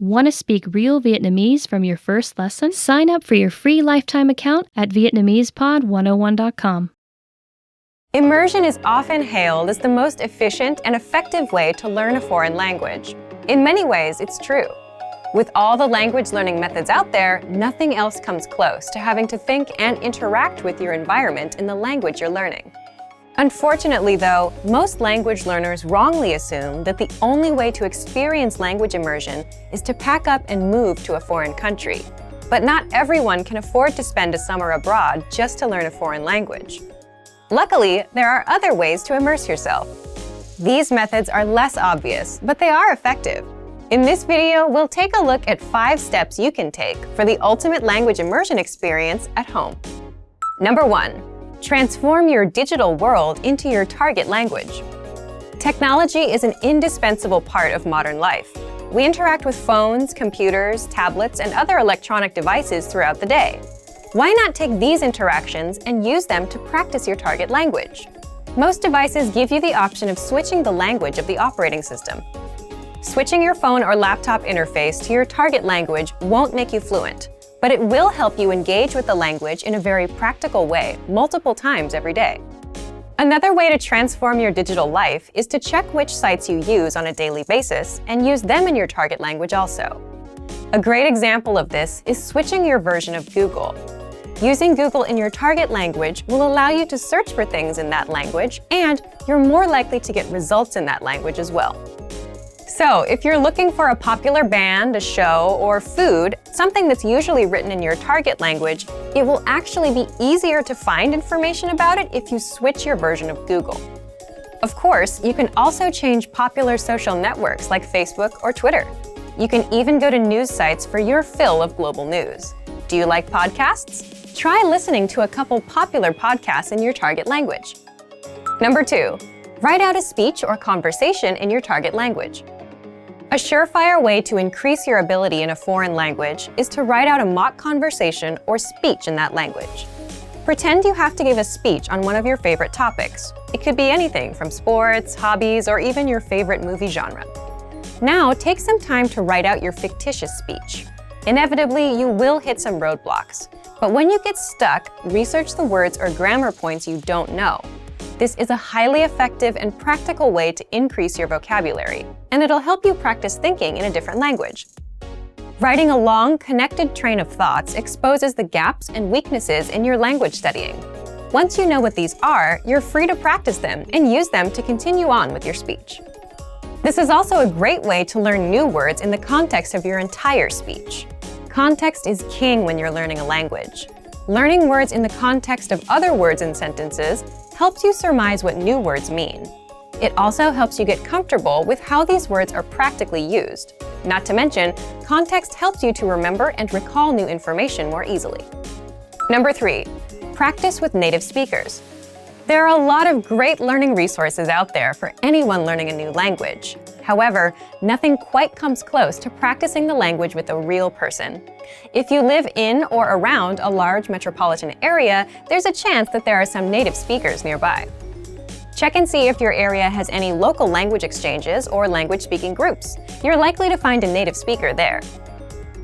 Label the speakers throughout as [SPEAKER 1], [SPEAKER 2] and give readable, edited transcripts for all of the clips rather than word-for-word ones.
[SPEAKER 1] Want to speak real Vietnamese from your first lesson? Sign up for your free lifetime account at Vietnamesepod101.com.
[SPEAKER 2] Immersion is often hailed as the most efficient and effective way to learn a foreign language. In many ways, it's true. With all the language learning methods out there, nothing else comes close to having to think and interact with your environment in the language you're learning. Unfortunately, though, most language learners wrongly assume that the only way to experience language immersion is to pack up and move to a foreign country. But not everyone can afford to spend a summer abroad just to learn a foreign language. Luckily, there are other ways to immerse yourself. These methods are less obvious, but they are effective. In this video, we'll take a look at 5 steps you can take for the ultimate language immersion experience at home. Number 1. Transform your digital world into your target language. Technology is an indispensable part of modern life. We interact with phones, computers, tablets, and other electronic devices throughout the day. Why not take these interactions and use them to practice your target language? Most devices give you the option of switching the language of the operating system. Switching your phone or laptop interface to your target language won't make you fluent, but it will help you engage with the language in a very practical way multiple times every day. Another way to transform your digital life is to check which sites you use on a daily basis and use them in your target language also. A great example of this is switching your version of Google. Using Google in your target language will allow you to search for things in that language, and you're more likely to get results in that language as well. So, if you're looking for a popular band, a show, or food, something that's usually written in your target language, it will actually be easier to find information about it if you switch your version of Google. Of course, you can also change popular social networks like Facebook or Twitter. You can even go to news sites for your fill of global news. Do you like podcasts? Try listening to a couple popular podcasts in your target language. Number 2. Write out a speech or conversation in your target language. A surefire way to increase your ability in a foreign language is to write out a mock conversation or speech in that language. Pretend you have to give a speech on one of your favorite topics. It could be anything from sports, hobbies, or even your favorite movie genre. Now, take some time to write out your fictitious speech. Inevitably, you will hit some roadblocks. But when you get stuck, research the words or grammar points you don't know. This is a highly effective and practical way to increase your vocabulary, and it'll help you practice thinking in a different language. Writing a long, connected train of thoughts exposes the gaps and weaknesses in your language studying. Once you know what these are, you're free to practice them and use them to continue on with your speech. This is also a great way to learn new words in the context of your entire speech. Context is king when you're learning a language. Learning words in the context of other words and sentences helps you surmise what new words mean. It also helps you get comfortable with how these words are practically used. Not to mention, context helps you to remember and recall new information more easily. Number 3. Practice with native speakers. There are a lot of great learning resources out there for anyone learning a new language. However, nothing quite comes close to practicing the language with a real person. If you live in or around a large metropolitan area, there's a chance that there are some native speakers nearby. Check and see if your area has any local language exchanges or language-speaking groups. You're likely to find a native speaker there.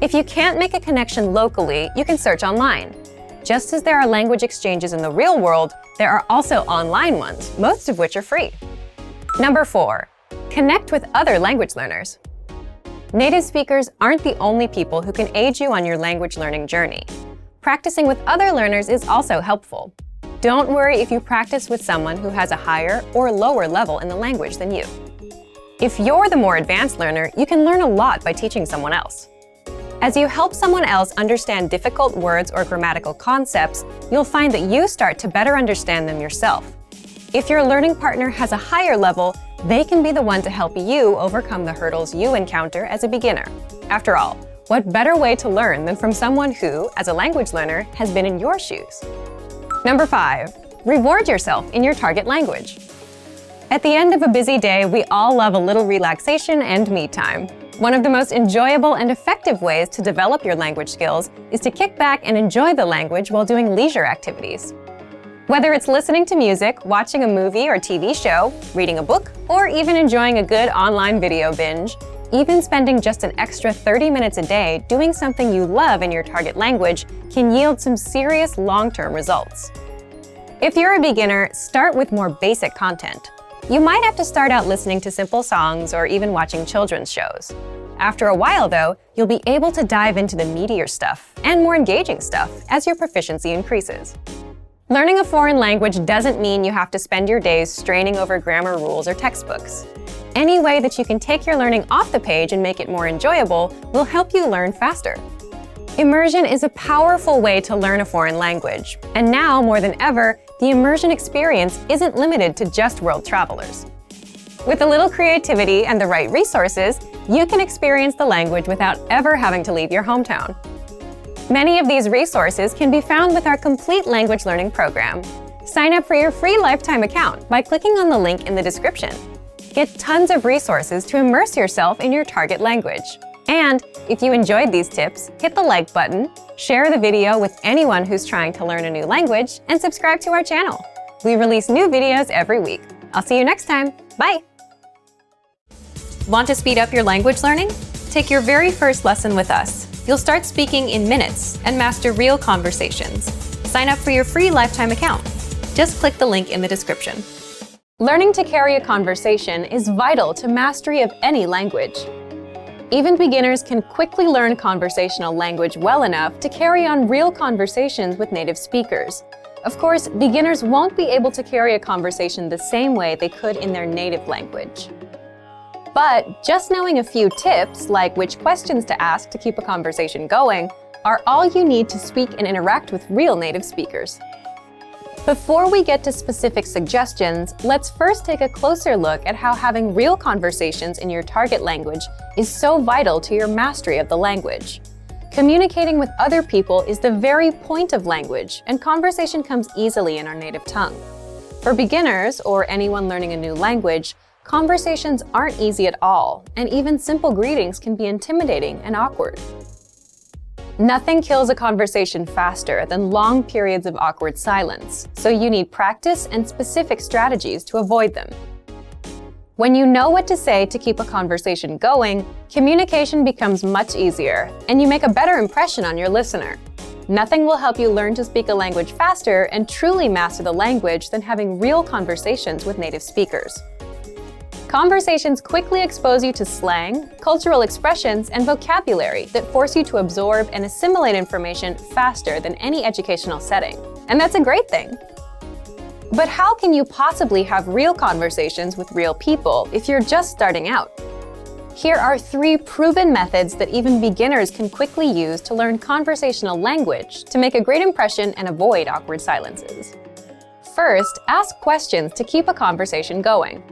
[SPEAKER 2] If you can't make a connection locally, you can search online. Just as there are language exchanges in the real world, there are also online ones, most of which are free. Number 4. Connect with other language learners. Native speakers aren't the only people who can aid you on your language learning journey. Practicing with other learners is also helpful. Don't worry if you practice with someone who has a higher or lower level in the language than you. If you're the more advanced learner, you can learn a lot by teaching someone else. As you help someone else understand difficult words or grammatical concepts, you'll find that you start to better understand them yourself. If your learning partner has a higher level, they can be the one to help you overcome the hurdles you encounter as a beginner. After all, what better way to learn than from someone who, as a language learner, has been in your shoes? Number 5. Reward yourself in your target language. At the end of a busy day, we all love a little relaxation and me time. One of the most enjoyable and effective ways to develop your language skills is to kick back and enjoy the language while doing leisure activities. Whether it's listening to music, watching a movie or TV show, reading a book, or even enjoying a good online video binge, Even spending just an extra 30 minutes a day doing something you love in your target language can yield some serious long-term results. If you're a beginner, start with more basic content. You might have to start out listening to simple songs or even watching children's shows. After a while, though, you'll be able to dive into the meatier stuff and more engaging stuff as your proficiency increases. Learning a foreign language doesn't mean you have to spend your days straining over grammar rules or textbooks. Any way that you can take your learning off the page and make it more enjoyable will help you learn faster. Immersion is a powerful way to learn a foreign language, and now more than ever, the immersion experience isn't limited to just world travelers. With a little creativity and the right resources, you can experience the language without ever having to leave your hometown. Many of these resources can be found with our complete language learning program. Sign up for your free lifetime account by clicking on the link in the description. Get tons of resources to immerse yourself in your target language. And if you enjoyed these tips, hit the like button, share the video with anyone who's trying to learn a new language, and subscribe to our channel. We release new videos every week. I'll see you next time. Bye! Want to speed up your language learning? Take your very first lesson with us. You'll start speaking in minutes and master real conversations. Sign up for your free lifetime account. Just click the link in the description. Learning to carry a conversation is vital to mastery of any language. Even beginners can quickly learn conversational language well enough to carry on real conversations with native speakers. Of course, beginners won't be able to carry a conversation the same way they could in their native language. But just knowing a few tips, like which questions to ask to keep a conversation going, are all you need to speak and interact with real native speakers. Before we get to specific suggestions, let's first take a closer look at how having real conversations in your target language is so vital to your mastery of the language. Communicating with other people is the very point of language, and conversation comes easily in our native tongue. For beginners, or anyone learning a new language, conversations aren't easy at all, and even simple greetings can be intimidating and awkward. Nothing kills a conversation faster than long periods of awkward silence, so you need practice and specific strategies to avoid them. When you know what to say to keep a conversation going, communication becomes much easier, and you make a better impression on your listener. Nothing will help you learn to speak a language faster and truly master the language than having real conversations with native speakers. Conversations quickly expose you to slang, cultural expressions, and vocabulary that force you to absorb and assimilate information faster than any educational setting. And that's a great thing. But how can you possibly have real conversations with real people if you're just starting out? Here are 3 proven methods that even beginners can quickly use to learn conversational language to make a great impression and avoid awkward silences. First, ask questions to keep a conversation going.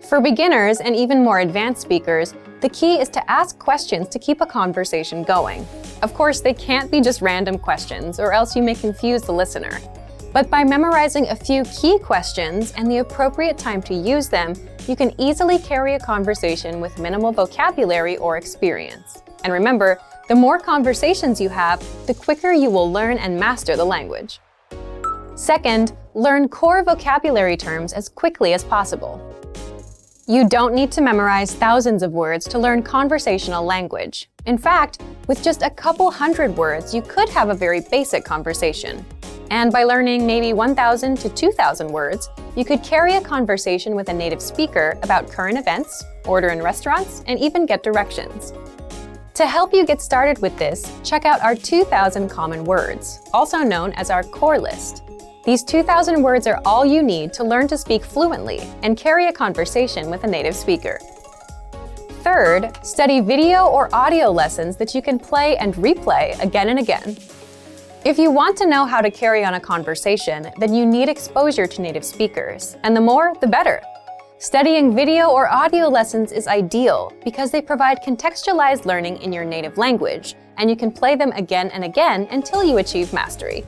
[SPEAKER 2] For beginners and even more advanced speakers, the key is to ask questions to keep a conversation going. Of course, they can't be just random questions, or else you may confuse the listener. But by memorizing a few key questions and the appropriate time to use them, you can easily carry a conversation with minimal vocabulary or experience. And remember, the more conversations you have, the quicker you will learn and master the language. Second, learn core vocabulary terms as quickly as possible. You don't need to memorize thousands of words to learn conversational language. In fact, with just a couple hundred words, you could have a very basic conversation. And by learning maybe 1,000 to 2,000 words, you could carry a conversation with a native speaker about current events, order in restaurants, and even get directions. To help you get started with this, check out our 2,000 common words, also known as our core list. These 2,000 words are all you need to learn to speak fluently and carry a conversation with a native speaker. Third, study video or audio lessons that you can play and replay again and again. If you want to know how to carry on a conversation, then you need exposure to native speakers, and the more, the better. Studying video or audio lessons is ideal because they provide contextualized learning in your native language, and you can play them again and again until you achieve mastery.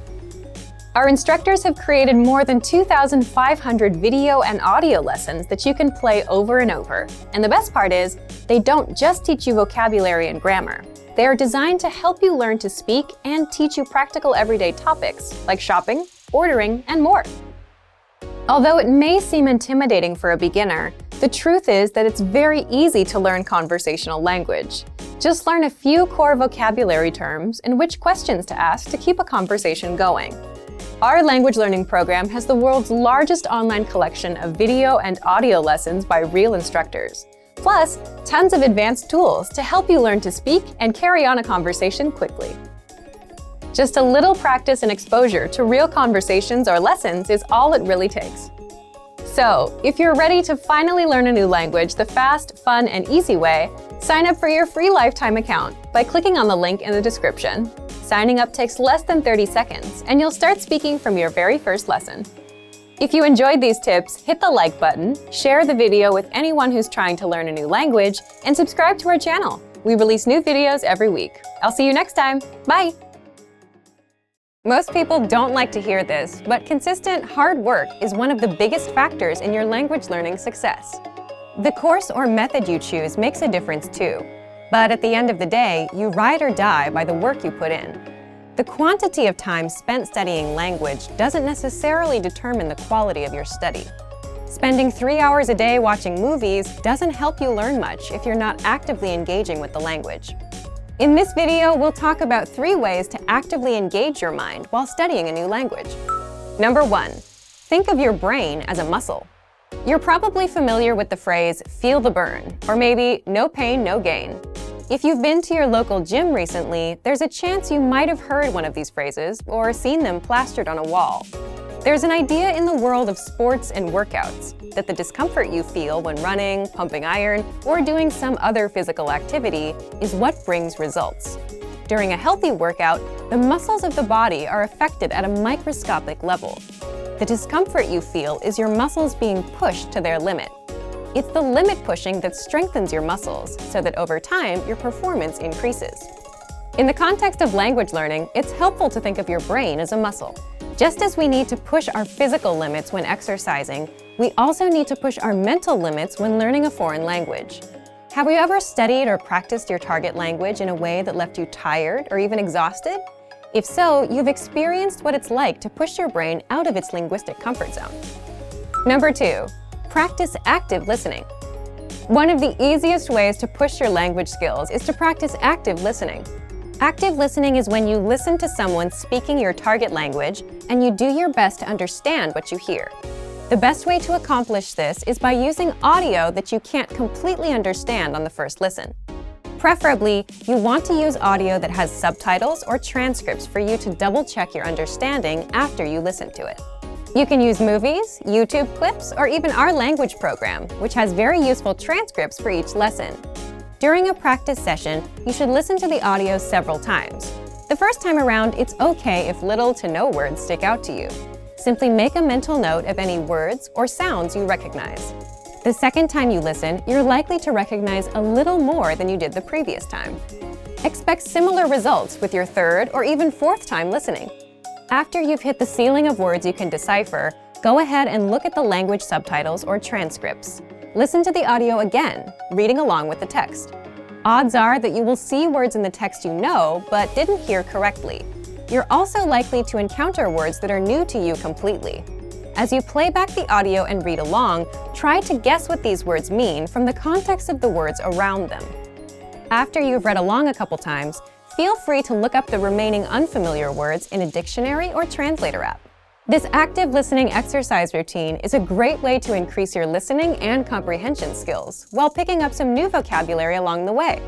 [SPEAKER 2] Our instructors have created more than 2,500 video and audio lessons that you can play over and over. And the best part is, they don't just teach you vocabulary and grammar. They are designed to help you learn to speak and teach you practical everyday topics like shopping, ordering, and more. Although it may seem intimidating for a beginner, the truth is that it's very easy to learn conversational language. Just learn a few core vocabulary terms and which questions to ask to keep a conversation going. Our language learning program has the world's largest online collection of video and audio lessons by real instructors, plus tons of advanced tools to help you learn to speak and carry on a conversation quickly. Just a little practice and exposure to real conversations or lessons is all it really takes. So, if you're ready to finally learn a new language the fast, fun, and easy way, sign up for your free lifetime account by clicking on the link in the description. Signing up takes less than 30 seconds, and you'll start speaking from your very first lesson. If you enjoyed these tips, hit the like button, share the video with anyone who's trying to learn a new language, and subscribe to our channel. We release new videos every week. I'll see you next time. Bye! Most people don't like to hear this, but consistent, hard work is one of the biggest factors in your language learning success. The course or method you choose makes a difference too, but at the end of the day, you ride or die by the work you put in. The quantity of time spent studying language doesn't necessarily determine the quality of your study. Spending 3 hours a day watching movies doesn't help you learn much if you're not actively engaging with the language. In this video, we'll talk about 3 ways to actively engage your mind while studying a new language. Number 1, think of your brain as a muscle. You're probably familiar with the phrase, feel the burn, or maybe no pain, no gain. If you've been to your local gym recently, there's a chance you might have heard one of these phrases or seen them plastered on a wall. There's an idea in the world of sports and workouts that the discomfort you feel when running, pumping iron, or doing some other physical activity is what brings results. During a healthy workout, the muscles of the body are affected at a microscopic level. The discomfort you feel is your muscles being pushed to their limit. It's the limit pushing that strengthens your muscles so that over time, your performance increases. In the context of language learning, it's helpful to think of your brain as a muscle. Just as we need to push our physical limits when exercising, we also need to push our mental limits when learning a foreign language. Have you ever studied or practiced your target language in a way that left you tired or even exhausted? If so, you've experienced what it's like to push your brain out of its linguistic comfort zone. Number 2, practice active listening. One of the easiest ways to push your language skills is to practice active listening. Active listening is when you listen to someone speaking your target language and you do your best to understand what you hear. The best way to accomplish this is by using audio that you can't completely understand on the first listen. Preferably, you want to use audio that has subtitles or transcripts for you to double-check your understanding after you listen to it. You can use movies, YouTube clips, or even our language program, which has very useful transcripts for each lesson. During a practice session, you should listen to the audio several times. The first time around, it's okay if little to no words stick out to you. Simply make a mental note of any words or sounds you recognize. The second time you listen, you're likely to recognize a little more than you did the previous time. Expect similar results with your third or even fourth time listening. After you've hit the ceiling of words you can decipher, go ahead and look at the language subtitles or transcripts. Listen to the audio again, reading along with the text. Odds are that you will see words in the text you know, but didn't hear correctly. You're also likely to encounter words that are new to you completely. As you play back the audio and read along, try to guess what these words mean from the context of the words around them. After you've read along a couple times, feel free to look up the remaining unfamiliar words in a dictionary or translator app. This active listening exercise routine is a great way to increase your listening and comprehension skills while picking up some new vocabulary along the way.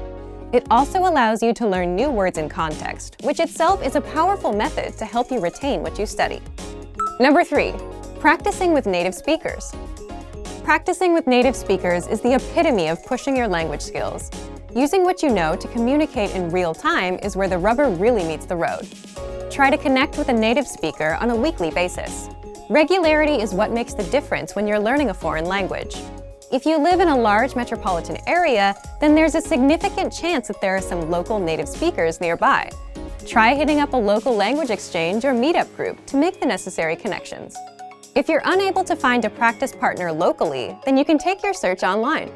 [SPEAKER 2] It also allows you to learn new words in context, which itself is a powerful method to help you retain what you study. Number 3, practicing with native speakers. Practicing with native speakers is the epitome of pushing your language skills. Using what you know to communicate in real time is where the rubber really meets the road. Try to connect with a native speaker on a weekly basis. Regularity is what makes the difference when you're learning a foreign language. If you live in a large metropolitan area, then there's a significant chance that there are some local native speakers nearby. Try hitting up a local language exchange or meetup group to make the necessary connections. If you're unable to find a practice partner locally, then you can take your search online.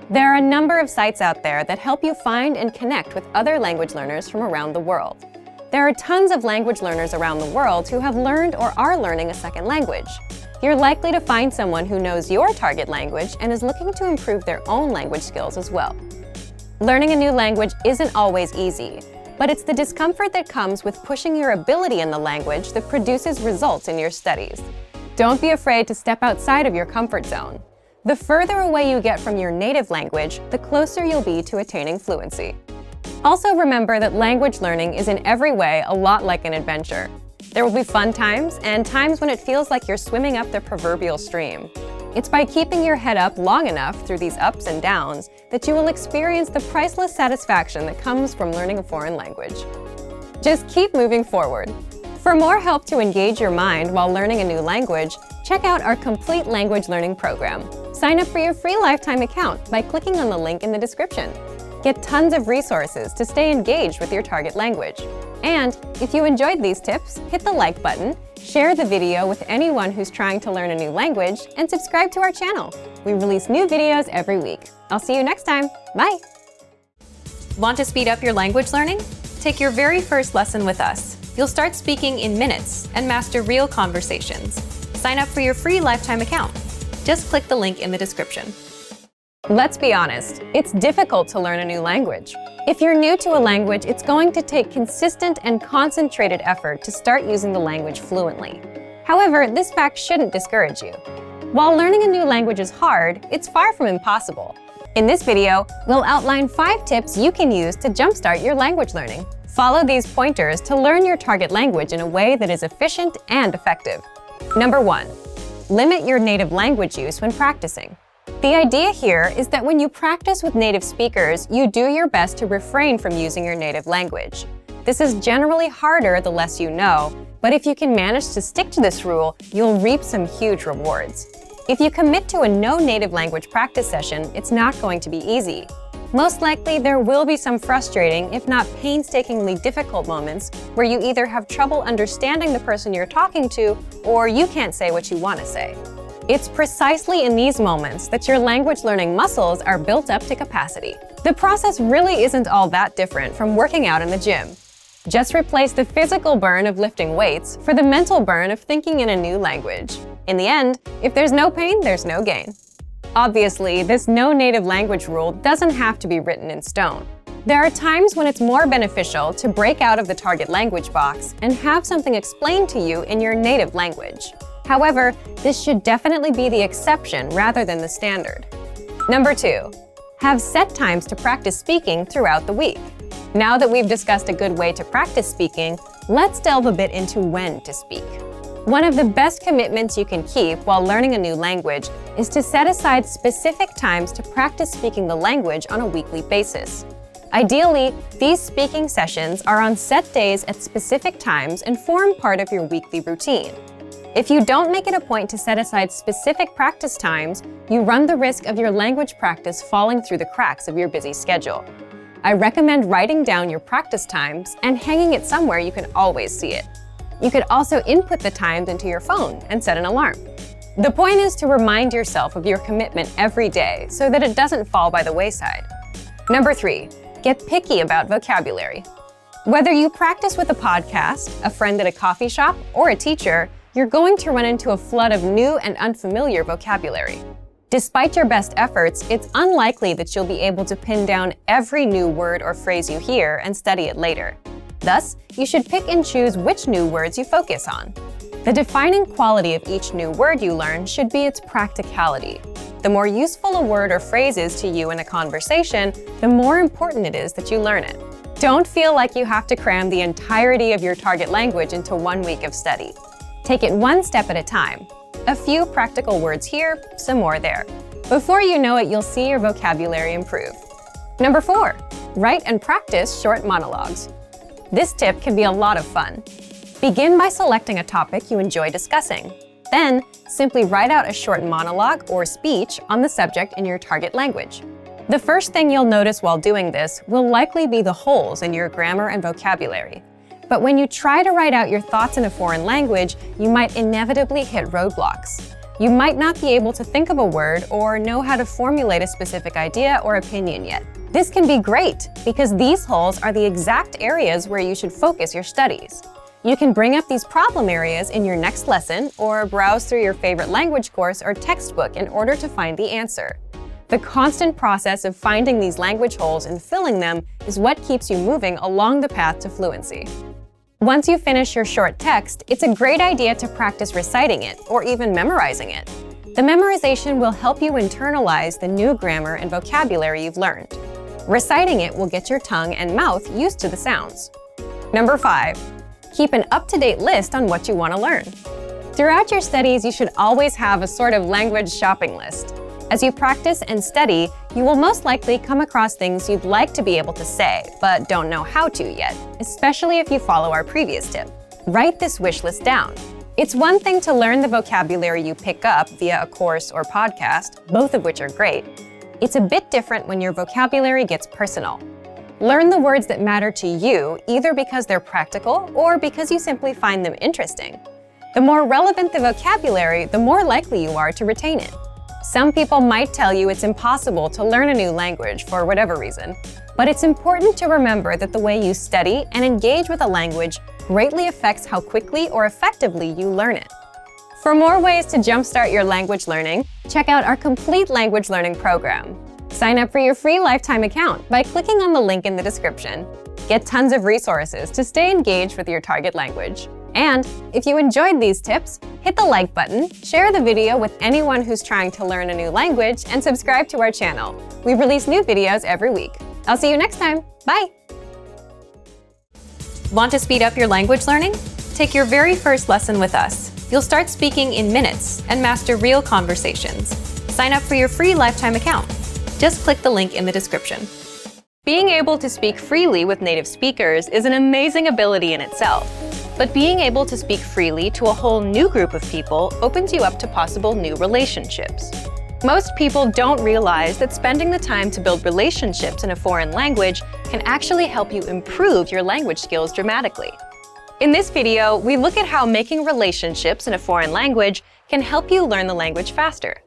[SPEAKER 2] There are a number of sites out there that help you find and connect with other language learners from around the world. There are tons of language learners around the world who have learned or are learning a second language. you're likely to find someone who knows your target language and is looking to improve their own language skills as well. Learning a new language isn't always easy, but it's the discomfort that comes with pushing your ability in the language that produces results in your studies. Don't be afraid to step outside of your comfort zone. The further away you get from your native language, the closer you'll be to attaining fluency. Also remember that language learning is in every way a lot like an adventure. There will be fun times and times when it feels like you're swimming up the proverbial stream. It's by keeping your head up long enough through these ups and downs that you will experience the priceless satisfaction that comes from learning a foreign language. Just keep moving forward. For more help to engage your mind while learning a new language, check out our complete language learning program. Sign up for your free lifetime account by clicking on the link in the description. Get tons of resources to stay engaged with your target language. And if you enjoyed these tips, hit the like button, share the video with anyone who's trying to learn a new language, and subscribe to our channel. We release new videos every week. I'll see you next time. Bye! Want to speed up your language learning? Take your very first lesson with us. You'll start speaking in minutes and master real conversations. Sign up for your free lifetime account. Just click the link in the description. Let's be honest, it's difficult to learn a new language. If you're new to a language, it's going to take consistent and concentrated effort to start using the language fluently. However, this fact shouldn't discourage you. While learning a new language is hard, it's far from impossible. In this video, we'll outline 5 tips you can use to jumpstart your language learning. Follow these pointers to learn your target language in a way that is efficient and effective. Number 1. Limit your native language use when practicing. The idea here is that when you practice with native speakers, you do your best to refrain from using your native language. This is generally harder the less you know, but if you can manage to stick to this rule, you'll reap some huge rewards. If you commit to a no native language practice session, it's not going to be easy. Most likely, there will be some frustrating, if not painstakingly difficult moments where you either have trouble understanding the person you're talking to or you can't say what you want to say. It's precisely in these moments that your language learning muscles are built up to capacity. The process really isn't all that different from working out in the gym. Just replace the physical burn of lifting weights for the mental burn of thinking in a new language. In the end, if there's no pain, there's no gain. Obviously, this no native language rule doesn't have to be written in stone. There are times when it's more beneficial to break out of the target language box and have something explained to you in your native language. However, this should definitely be the exception rather than the standard. Number 2. Have set times to practice speaking throughout the week. Now that we've discussed a good way to practice speaking, let's delve a bit into when to speak. One of the best commitments you can keep while learning a new language is to set aside specific times to practice speaking the language on a weekly basis. Ideally, these speaking sessions are on set days at specific times and form part of your weekly routine. If you don't make it a point to set aside specific practice times, you run the risk of your language practice falling through the cracks of your busy schedule. I recommend writing down your practice times and hanging it somewhere you can always see it. You could also input the times into your phone and set an alarm. The point is to remind yourself of your commitment every day so that it doesn't fall by the wayside. Number 3, get picky about vocabulary. Whether you practice with a podcast, a friend at a coffee shop, or a teacher, you're going to run into a flood of new and unfamiliar vocabulary. Despite your best efforts, it's unlikely that you'll be able to pin down every new word or phrase you hear and study it later. Thus, you should pick and choose which new words you focus on. The defining quality of each new word you learn should be its practicality. The more useful a word or phrase is to you in a conversation, the more important it is that you learn it. Don't feel like you have to cram the entirety of your target language into 1 week of study. Take it one step at a time. A few practical words here, some more there. Before you know it, you'll see your vocabulary improve. Number 4, write and practice short monologues. This tip can be a lot of fun. Begin by selecting a topic you enjoy discussing. Then, simply write out a short monologue or speech on the subject in your target language. The first thing you'll notice while doing this will likely be the holes in your grammar and vocabulary. But when you try to write out your thoughts in a foreign language, you might inevitably hit roadblocks. You might not be able to think of a word or know how to formulate a specific idea or opinion yet. This can be great because these holes are the exact areas where you should focus your studies. You can bring up these problem areas in your next lesson or browse through your favorite language course or textbook in order to find the answer. The constant process of finding these language holes and filling them is what keeps you moving along the path to fluency. Once you finish your short text, it's a great idea to practice reciting it or even memorizing it. The memorization will help you internalize the new grammar and vocabulary you've learned. Reciting it will get your tongue and mouth used to the sounds. Number 5. Keep an up-to-date list on what you want to learn. Throughout your studies, you should always have a sort of language shopping list. As you practice and study, you will most likely come across things you'd like to be able to say, but don't know how to yet, especially if you follow our previous tip. Write this wish list down. It's one thing to learn the vocabulary you pick up via a course or podcast, both of which are great. It's a bit different when your vocabulary gets personal. Learn the words that matter to you, either because they're practical or because you simply find them interesting. The more relevant the vocabulary, the more likely you are to retain it. Some people might tell you it's impossible to learn a new language for whatever reason, but it's important to remember that the way you study and engage with a language greatly affects how quickly or effectively you learn it. For more ways to jumpstart your language learning, check out our complete language learning program. Sign up for your free lifetime account by clicking on the link in the description. Get tons of resources to stay engaged with your target language. And if you enjoyed these tips, hit the like button, share the video with anyone who's trying to learn a new language, and subscribe to our channel. We release new videos every week. I'll see you next time. Bye! Want to speed up your language learning? Take your very first lesson with us. You'll start speaking in minutes and master real conversations. Sign up for your free lifetime account. Just click the link in the description. Being able to speak freely with native speakers is an amazing ability in itself. But being able to speak freely to a whole new group of people opens you up to possible new relationships. Most people don't realize that spending the time to build relationships in a foreign language can actually help you improve your language skills dramatically. In this video, we look at how making relationships in a foreign language can help you learn the language faster.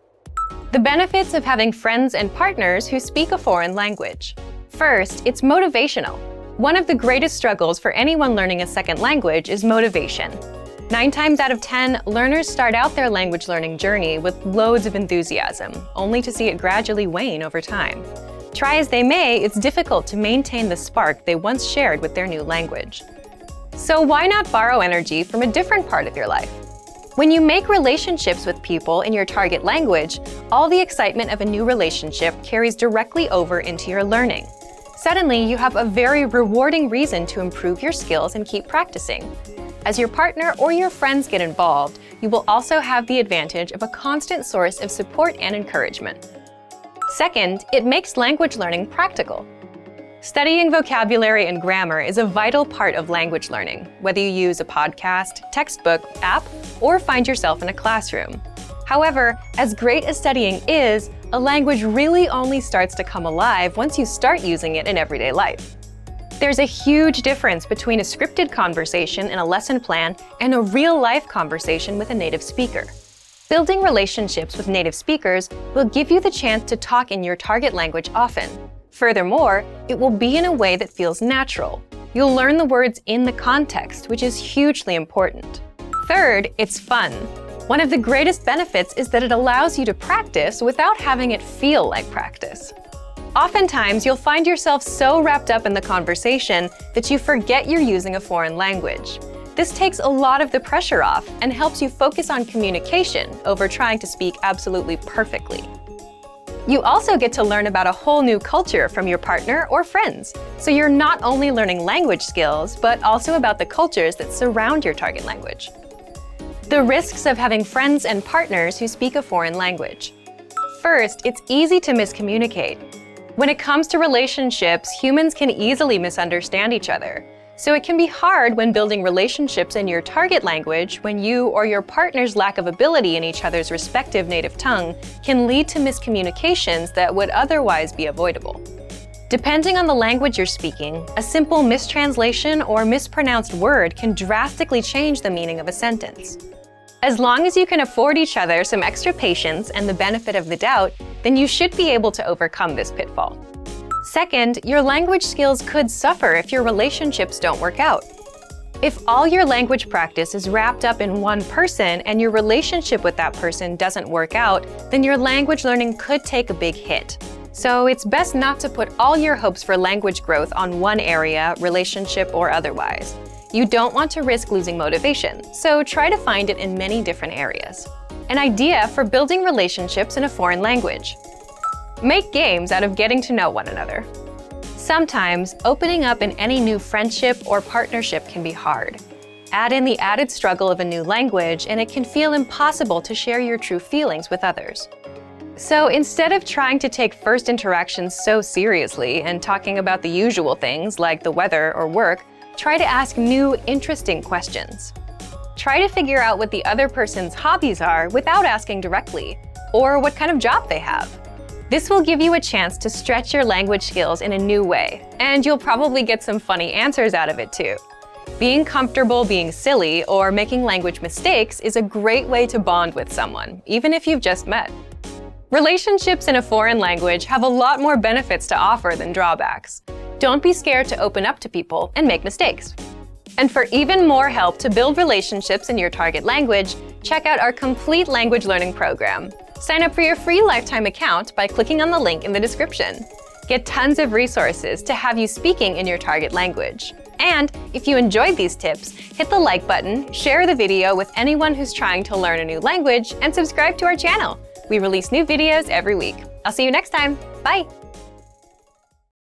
[SPEAKER 2] The benefits of having friends and partners who speak a foreign language. First, it's motivational. One of the greatest struggles for anyone learning a second language is motivation. 9 times out of 10, learners start out their language learning journey with loads of enthusiasm, only to see it gradually wane over time. Try as they may, it's difficult to maintain the spark they once shared with their new language. So why not borrow energy from a different part of your life? When you make relationships with people in your target language, all the excitement of a new relationship carries directly over into your learning. Suddenly, you have a very rewarding reason to improve your skills and keep practicing. As your partner or your friends get involved, you will also have the advantage of a constant source of support and encouragement. Second, it makes language learning practical. Studying vocabulary and grammar is a vital part of language learning, whether you use a podcast, textbook, app, or find yourself in a classroom. However, as great as studying is, a language really only starts to come alive once you start using it in everyday life. There's a huge difference between a scripted conversation in a lesson plan and a real-life conversation with a native speaker. Building relationships with native speakers will give you the chance to talk in your target language often. Furthermore, it will be in a way that feels natural. You'll learn the words in the context, which is hugely important. Third, it's fun. One of the greatest benefits is that it allows you to practice without having it feel like practice. Oftentimes, you'll find yourself so wrapped up in the conversation that you forget you're using a foreign language. This takes a lot of the pressure off and helps you focus on communication over trying to speak absolutely perfectly. You also get to learn about a whole new culture from your partner or friends, so you're not only learning language skills, but also about the cultures that surround your target language. The risks of having friends and partners who speak a foreign language. First, it's easy to miscommunicate. When it comes to relationships, humans can easily misunderstand each other. So it can be hard when building relationships in your target language when you or your partner's lack of ability in each other's respective native tongue can lead to miscommunications that would otherwise be avoidable. Depending on the language you're speaking, a simple mistranslation or mispronounced word can drastically change the meaning of a sentence. As long as you can afford each other some extra patience and the benefit of the doubt, then you should be able to overcome this pitfall. Second, your language skills could suffer if your relationships don't work out. If all your language practice is wrapped up in one person and your relationship with that person doesn't work out, then your language learning could take a big hit. So it's best not to put all your hopes for language growth on one area, relationship or otherwise. You don't want to risk losing motivation, so try to find it in many different areas. An idea for building relationships in a foreign language. Make games out of getting to know one another. Sometimes, opening up in any new friendship or partnership can be hard. Add in the added struggle of a new language, and it can feel impossible to share your true feelings with others. So instead of trying to take first interactions so seriously and talking about the usual things like the weather or work, try to ask new, interesting questions. Try to figure out what the other person's hobbies are without asking directly, or what kind of job they have. This will give you a chance to stretch your language skills in a new way, and you'll probably get some funny answers out of it too. Being comfortable being silly or making language mistakes is a great way to bond with someone, even if you've just met. Relationships in a foreign language have a lot more benefits to offer than drawbacks. Don't be scared to open up to people and make mistakes. And for even more help to build relationships in your target language, check out our complete language learning program. Sign up for your free lifetime account by clicking on the link in the description. Get tons of resources to have you speaking in your target language. And if you enjoyed these tips, hit the like button, share the video with anyone who's trying to learn a new language, and subscribe to our channel. We release new videos every week. I'll see you next time. Bye!